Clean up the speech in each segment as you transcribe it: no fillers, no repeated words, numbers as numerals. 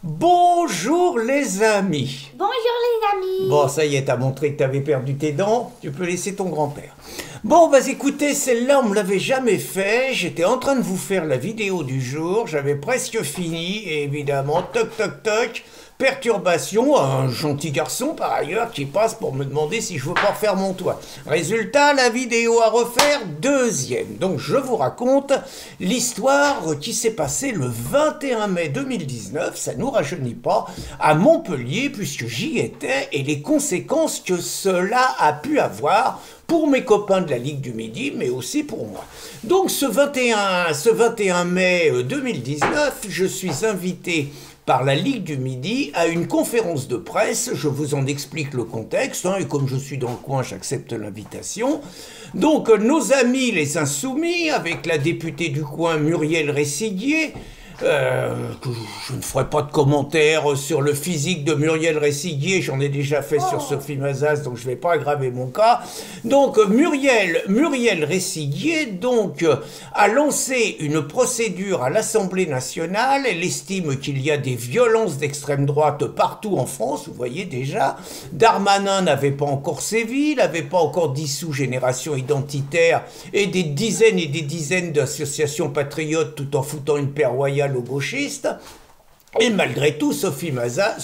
Bonjour les amis. Bonjour les amis. Bon, ça y est, t'as montré que t'avais perdu tes dents, tu peux laisser ton grand-père. Bon, bah écoutez, celle-là, on me l'avait jamais fait, j'étais en train de vous faire la vidéo du jour, j'avais presque fini, et évidemment, toc toc toc, perturbation, un gentil garçon par ailleurs qui passe pour me demander si je veux pas refaire mon toit. Résultat, la vidéo à refaire, deuxième. Donc je vous raconte l'histoire qui s'est passée le 21 mai 2019, ça nous rajeunit pas, à Montpellier, puisque j'y étais, et les conséquences que cela a pu avoir pour mes copains de la Ligue du Midi, mais aussi pour moi. Donc ce 21 mai 2019, je suis invité par la Ligue du Midi à une conférence de presse. Je vous en explique le contexte, et comme je suis dans le coin, j'accepte l'invitation. Donc nos amis les Insoumis, avec la députée du coin Muriel Ressiguier, je ne ferai pas de commentaires sur le physique de Muriel Ressiguier, j'en ai déjà fait sur Sophie Mazas, donc je ne vais pas aggraver mon cas. Donc Muriel Ressiguier donc, a lancé une procédure à l'Assemblée nationale. Elle estime qu'il y a des violences d'extrême droite partout en France, vous voyez déjà. Darmanin n'avait pas encore sévi, il n'avait pas encore dissous Génération Identitaire et des dizaines d'associations patriotes tout en foutant une paire royale aux gauchistes. Et malgré tout, Sophie Mazas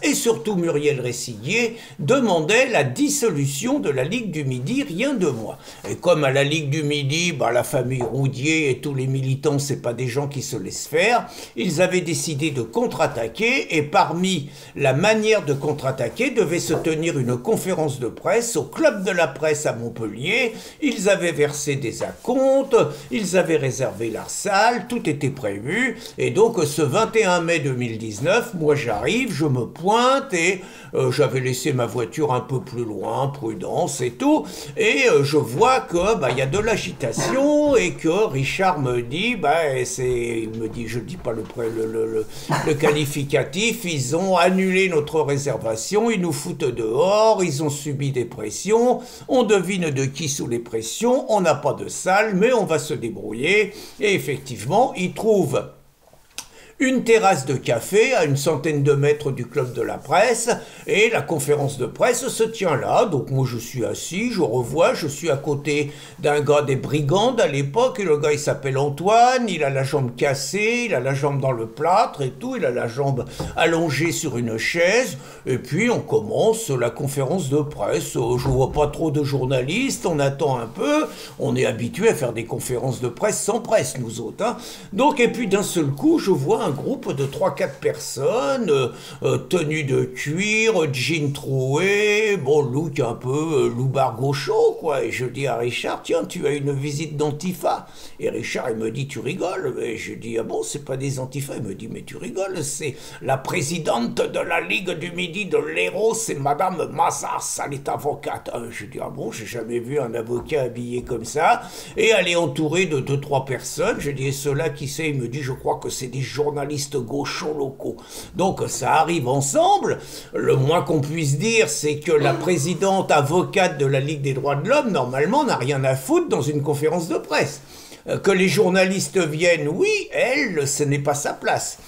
et surtout Muriel Ressiguier demandaient la dissolution de la Ligue du Midi, rien de moins. Et comme à la Ligue du Midi, la famille Roudier et tous les militants, c'est pas des gens qui se laissent faire, ils avaient décidé de contre-attaquer, et parmi la manière de contre-attaquer devait se tenir une conférence de presse au Club de la Presse à Montpellier. Ils avaient versé des acomptes, ils avaient réservé leur salle, tout était prévu, et donc ce 21 mai 2019, moi j'arrive, je me pointe et j'avais laissé ma voiture un peu plus loin, prudence et tout, et je vois que y a de l'agitation et que Richard me dit, je dis pas le qualificatif, ils ont annulé notre réservation, ils nous foutent dehors, ils ont subi des pressions, on devine de qui sous les pressions, on n'a pas de salle, mais on va se débrouiller, et effectivement, ils trouvent une terrasse de café à une centaine de mètres du Club de la Presse, et la conférence de presse se tient là. Donc moi je suis assis, je suis à côté d'un gars des Brigandes à l'époque, et le gars il s'appelle Antoine, il a la jambe cassée, il a la jambe dans le plâtre et tout, il a la jambe allongée sur une chaise, et puis on commence la conférence de presse. Je vois pas trop de journalistes, on attend un peu, on est habitué à faire des conférences de presse sans presse nous autres, hein. Donc, et puis d'un seul coup je vois un groupe de 3-4 personnes, tenues de cuir, jean troué, look un peu loupard gaucho, quoi. Et je dis à Richard, tiens, tu as une visite d'Antifa. Et Richard, il me dit, tu rigoles? Et je dis, ah bon, c'est pas des Antifa? Il me dit, mais tu rigoles, c'est la présidente de la Ligue du Midi de l'Hérault, c'est Madame Mazas, elle est avocate. Je dis, ah bon, j'ai jamais vu un avocat habillé comme ça. Et elle est entourée de 2-3 personnes. Je dis, et ceux-là, qui c'est? Il me dit, je crois que c'est des journalistes gauchos locaux. Donc ça arrive ensemble. Le moins qu'on puisse dire, c'est que la présidente avocate de la Ligue des droits de l'homme, normalement, n'a rien à foutre dans une conférence de presse. Que les journalistes viennent, oui, elle, ce n'est pas sa place.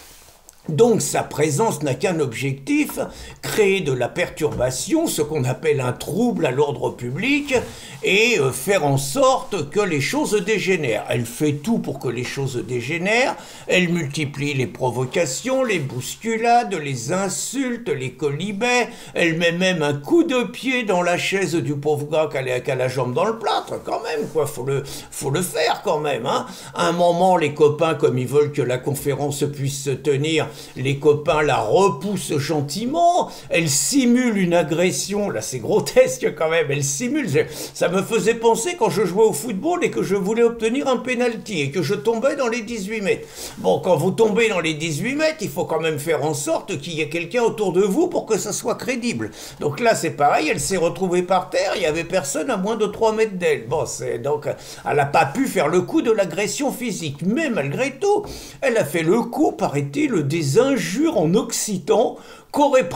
Donc sa présence n'a qu'un objectif, créer de la perturbation, ce qu'on appelle un trouble à l'ordre public, et faire en sorte que les choses dégénèrent. Elle fait tout pour que les choses dégénèrent, elle multiplie les provocations, les bousculades, les insultes, les colibets, elle met même un coup de pied dans la chaise du pauvre gars qui a la jambe dans le plâtre, quand même, quoi, faut le faire quand même, hein. À un moment, les copains, comme ils veulent que la conférence puisse se tenir, les copains la repoussent gentiment, elle simule une agression, là c'est grotesque quand même, elle simule, ça me faisait penser quand je jouais au football et que je voulais obtenir un penalty et que je tombais dans les 18 mètres. Bon, quand vous tombez dans les 18 mètres, il faut quand même faire en sorte qu'il y ait quelqu'un autour de vous pour que ça soit crédible. Donc là c'est pareil, elle s'est retrouvée par terre, il n'y avait personne à moins de 3 mètres d'elle. Bon, donc elle n'a pas pu faire le coup de l'agression physique, mais malgré tout, elle a fait le coup, paraît-il, des injures en occitan qu'aurait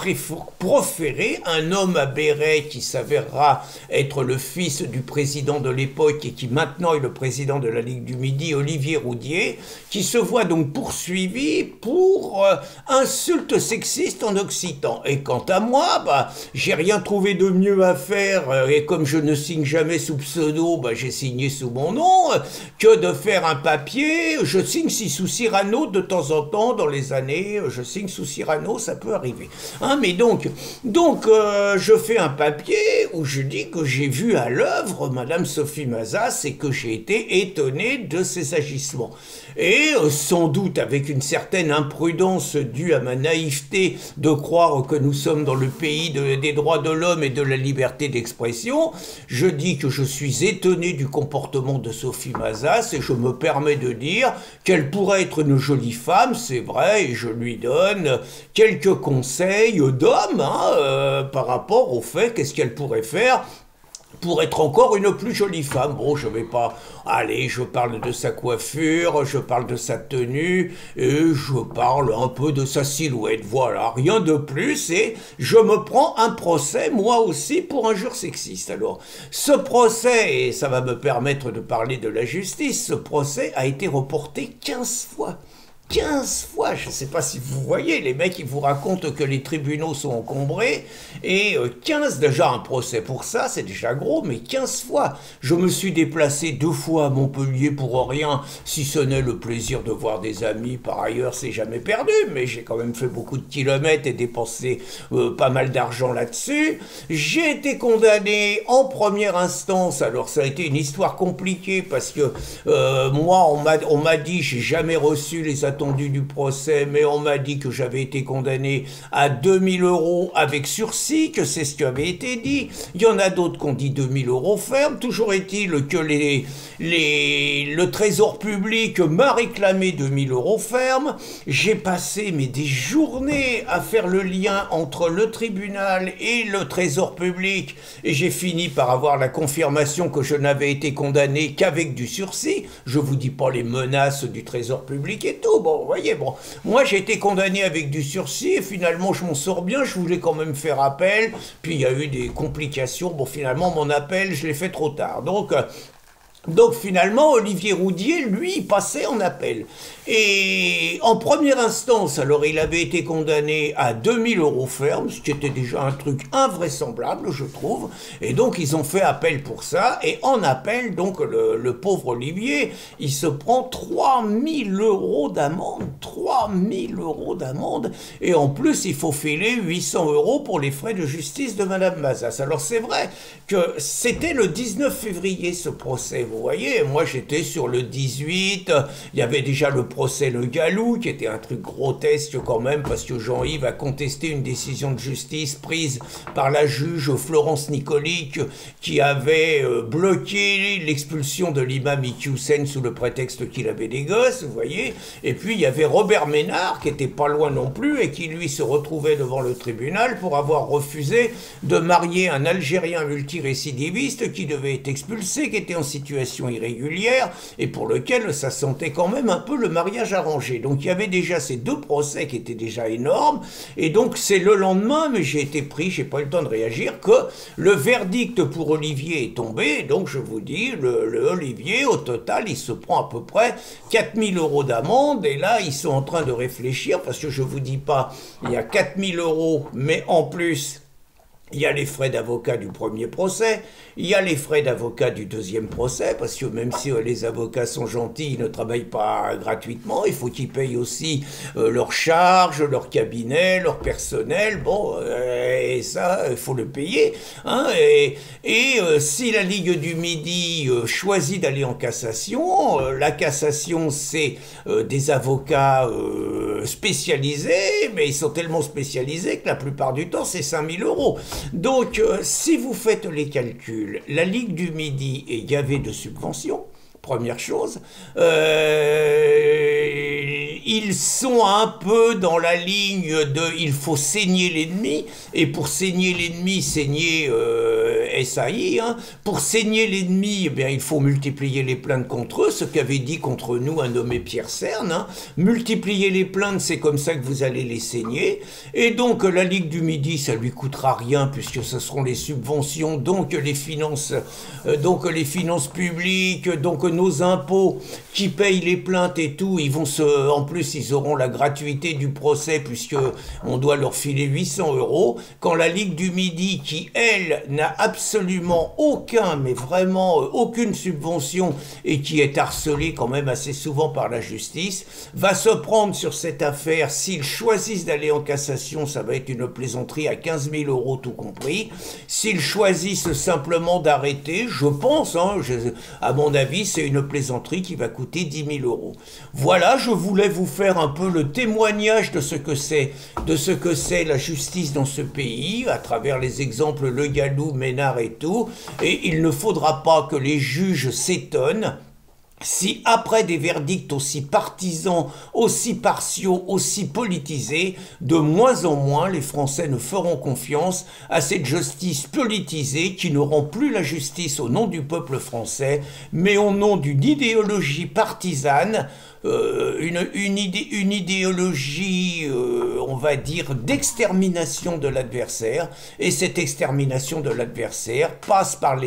proféré un homme à béret qui s'avérera être le fils du président de l'époque et qui maintenant est le président de la Ligue du Midi, Olivier Roudier, qui se voit donc poursuivi pour insulte sexiste en occitan. Et quant à moi, j'ai rien trouvé de mieux à faire, et comme je ne signe jamais sous pseudo, j'ai signé sous mon nom, que de faire un papier. Je signe sous Cyrano de temps en temps, dans les années, je signe sous Cyrano, ça peut arriver. Hein, mais donc je fais un papier où je dis que j'ai vu à l'œuvre Madame Sophie Mazas et que j'ai été étonné de ses agissements. Et sans doute avec une certaine imprudence due à ma naïveté de croire que nous sommes dans le pays des droits de l'homme et de la liberté d'expression, je dis que je suis étonné du comportement de Sophie Mazas et je me permets de dire qu'elle pourrait être une jolie femme, c'est vrai, et je lui donne quelques conseils d'homme par rapport au fait qu'est-ce qu'elle pourrait faire pour être encore une plus jolie femme. Bon, je vais pas... Allez, je parle de sa coiffure, je parle de sa tenue, et je parle un peu de sa silhouette. Voilà, rien de plus, et je me prends un procès, moi aussi, pour injure sexiste. Alors, ce procès, et ça va me permettre de parler de la justice, ce procès a été reporté 15 fois. 15 fois, je ne sais pas si vous voyez, les mecs ils vous racontent que les tribunaux sont encombrés, et 15, déjà un procès pour ça, c'est déjà gros, mais 15 fois. Je me suis déplacé 2 fois à Montpellier pour rien, si ce n'est le plaisir de voir des amis, par ailleurs c'est jamais perdu, mais j'ai quand même fait beaucoup de kilomètres et dépensé pas mal d'argent là-dessus. J'ai été condamné en première instance, alors ça a été une histoire compliquée, parce que moi on m'a dit, j'ai jamais reçu les attendus du procès, mais on m'a dit que j'avais été condamné à 2000 € avec sursis, que c'est ce qui avait été dit. Il y en a d'autres qui ont dit 2000 € ferme. Toujours est-il que le trésor public m'a réclamé 2000 € ferme. J'ai passé des journées à faire le lien entre le tribunal et le trésor public, et j'ai fini par avoir la confirmation que je n'avais été condamné qu'avec du sursis. Je vous dis pas les menaces du trésor public et tout. Bon, vous voyez, moi j'ai été condamné avec du sursis et finalement je m'en sors bien, je voulais quand même faire appel, puis il y a eu des complications, finalement mon appel je l'ai fait trop tard, donc finalement, Olivier Roudier, lui, passait en appel. Et en première instance, alors il avait été condamné à 2000 € ferme, ce qui était déjà un truc invraisemblable, je trouve. Et donc ils ont fait appel pour ça. Et en appel, donc le pauvre Olivier, il se prend 3000 € d'amende. 3000 € d'amende. Et en plus, il faut filer 800 € pour les frais de justice de Madame Mazas. Alors c'est vrai que c'était le 19 février ce procès. Vous voyez, moi j'étais sur le 18, il y avait déjà le procès Le Gallou, qui était un truc grotesque quand même, parce que Jean-Yves a contesté une décision de justice prise par la juge Florence Nicolic, qui avait bloqué l'expulsion de l'imam Iqiyoussen sous le prétexte qu'il avait des gosses, vous voyez. Et puis il y avait Robert Ménard, qui était pas loin non plus, et qui lui se retrouvait devant le tribunal pour avoir refusé de marier un Algérien multirécidiviste qui devait être expulsé, qui était en situation irrégulière et pour lequel ça sentait quand même un peu le mariage arrangé. Donc il y avait déjà ces 2 procès qui étaient déjà énormes, et donc c'est le lendemain, mais j'ai été pris, j'ai pas eu le temps de réagir, que le verdict pour Olivier est tombé. Donc je vous dis, le Olivier au total il se prend à peu près 4000 € d'amende, et là ils sont en train de réfléchir, parce que je vous dis pas, il y a 4000 €, mais en plus il y a les frais d'avocat du premier procès, il y a les frais d'avocat du deuxième procès, parce que même si les avocats sont gentils, ils ne travaillent pas gratuitement, il faut qu'ils payent aussi leurs charges, leur cabinet, leur personnel, et ça, il faut le payer. Hein, et si la Ligue du Midi choisit d'aller en cassation, la cassation, c'est des avocats spécialisés, mais ils sont tellement spécialisés que la plupart du temps, c'est 5000 €. Donc, si vous faites les calculs, la Ligue du Midi est gavée de subventions, première chose. ils sont un peu dans la ligne de il faut saigner l'ennemi, et pour saigner l'ennemi, saigner SAI, hein, pour saigner l'ennemi, eh bien, il faut multiplier les plaintes contre eux, ce qu'avait dit contre nous un nommé Pierre Cerne, hein. Multiplier les plaintes, c'est comme ça que vous allez les saigner, et donc la Ligue du Midi, ça lui coûtera rien, puisque ce seront les subventions, donc les finances publiques, donc nos impôts qui payent les plaintes et tout, en plus ils auront la gratuité du procès puisque on doit leur filer 800 €, quand la Ligue du Midi, qui elle n'a absolument mais vraiment aucune subvention et qui est harcelée quand même assez souvent par la justice, va se prendre sur cette affaire. S'ils choisissent d'aller en cassation, ça va être une plaisanterie à 15 000 € tout compris. S'ils choisissent simplement d'arrêter, je pense, hein, à mon avis, c'est une plaisanterie qui va coûter 10 000 €. Voilà, je voulais vous faire un peu le témoignage de ce que c'est la justice dans ce pays, à travers les exemples Le Gallou, Ménard et tout. Et il ne faudra pas que les juges s'étonnent si après des verdicts aussi partisans, aussi partiaux, aussi politisés, de moins en moins les Français ne feront confiance à cette justice politisée qui ne rend plus la justice au nom du peuple français, mais au nom d'une idéologie partisane, une idéologie, on va dire, d'extermination de l'adversaire, et cette extermination de l'adversaire passe par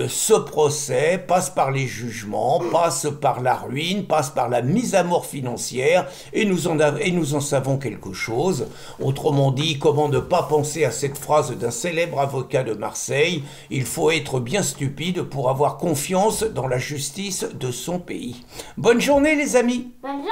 ce procès, passe par les jugements, passe par la ruine, passe par la mise à mort financière, et nous en savons quelque chose. Autrement dit, comment ne pas penser à cette phrase d'un célèbre avocat de Marseille: il faut être bien stupide pour avoir confiance dans la justice de son pays. Bonne journée les amis. Bonne journée.